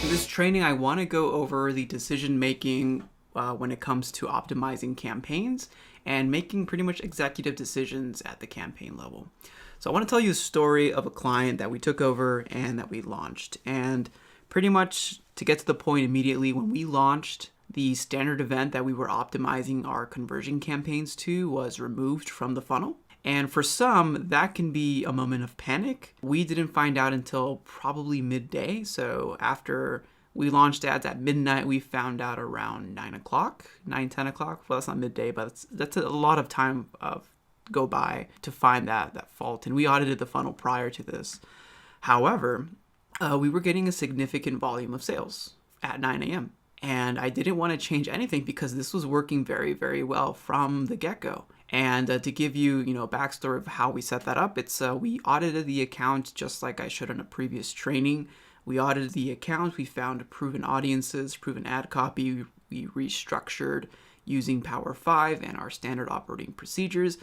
In this training, I want to go over the decision making when it comes to optimizing campaigns and making pretty much executive decisions at the campaign level. So I want to tell you a story of a client that we took over and that we launched. And pretty much to get to the point immediately, when we launched, the standard event that we were optimizing our conversion campaigns to was removed from the funnel. And for some, that can be a moment of panic. We didn't find out until probably midday. So after we launched ads at midnight, we found out around 9 o'clock, 10 o'clock. Well, that's not midday, but that's a lot of time go by to find that fault. And we audited the funnel prior to this. However, we were getting a significant volume of sales at 9 a.m. And I didn't want to change anything because this was working very, very well from the get-go. And to give you, a backstory of how we set that up, it's we audited the account just like I showed in a previous training. We audited the account. We found proven audiences, proven ad copy. We restructured using Power 5 and our standard operating procedures,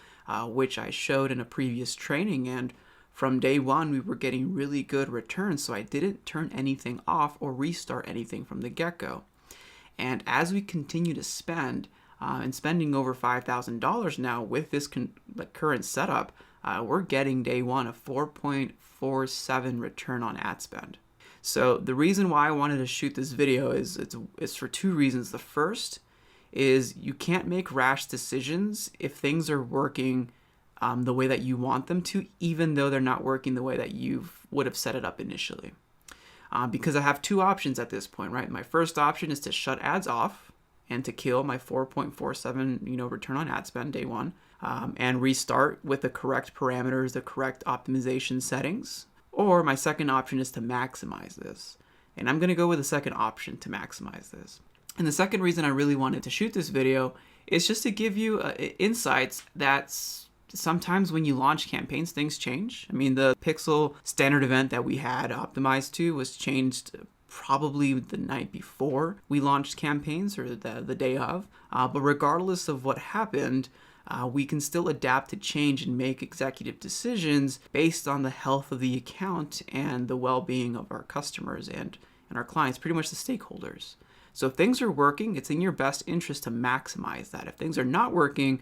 which I showed in a previous training. And from day one, we were getting really good returns. So I didn't turn anything off or restart anything from the get-go. And as we continue to spend, and spending over $5,000 now with this current setup, we're getting day one a 4.47 return on ad spend. So the reason why I wanted to shoot this video is for two reasons. The first is you can't make rash decisions if things are working the way that you want them to, even though they're not working the way that you would have set it up initially. Because I have two options at this point, right? My first option is to shut ads off and to kill my 4.47, return on ad spend day one, and restart with the correct parameters, the correct optimization settings. Or my second option is to maximize this. And I'm going to go with the second option to maximize this. And the second reason I really wanted to shoot this video is just to give you insights that sometimes when you launch campaigns, things change. I mean, the Pixel standard event that we had optimized to was changed probably the night before we launched campaigns or the day of. But regardless of what happened, we can still adapt to change and make executive decisions based on the health of the account and the well-being of our customers and our clients, pretty much the stakeholders. So if things are working, it's in your best interest to maximize that. If things are not working,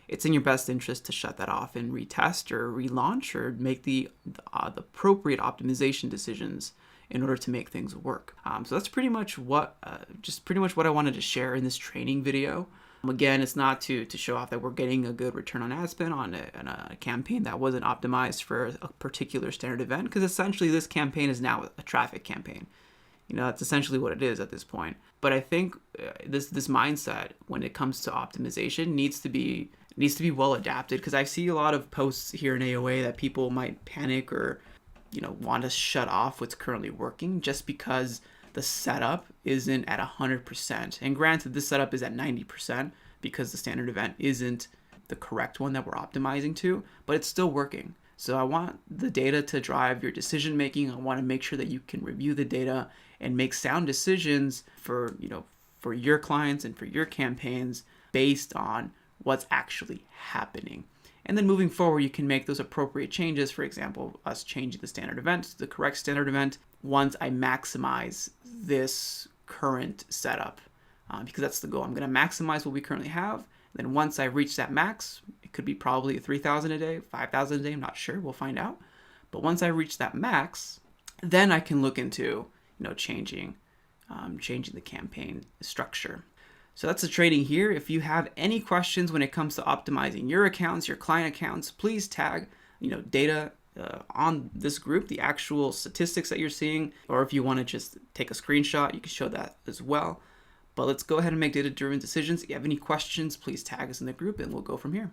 it's in your best interest to shut that off and retest or relaunch or make the appropriate optimization decisions in order to make things work. So that's pretty much what I wanted to share in this training video. Again, it's not to show off that we're getting a good return on ad spend on a campaign that wasn't optimized for a particular standard event, because essentially this campaign is now a traffic campaign. That's essentially what it is at this point. But I think this mindset when it comes to optimization needs to be well adapted, because I see a lot of posts here in AOA that people might panic or want to shut off what's currently working just because the setup isn't at 100%. And granted, this setup is at 90% because the standard event isn't the correct one that we're optimizing to, but it's still working. So I want the data to drive your decision making. I want to make sure that you can review the data and make sound decisions for your clients and for your campaigns based on what's actually happening. And then moving forward, you can make those appropriate changes. For example, us changing the standard event to the correct standard event once I maximize this current setup, because that's the goal. I'm going to maximize what we currently have. Then once I reach that max, it could be probably 3,000 a day, 5,000 a day. I'm not sure. We'll find out. But once I reach that max, then I can look into changing the campaign structure. So that's the training here. If you have any questions when it comes to optimizing your accounts, your client accounts, please tag, data on this group, the actual statistics that you're seeing, or if you want to just take a screenshot, you can show that as well. But let's go ahead and make data-driven decisions. If you have any questions, please tag us in the group and we'll go from here.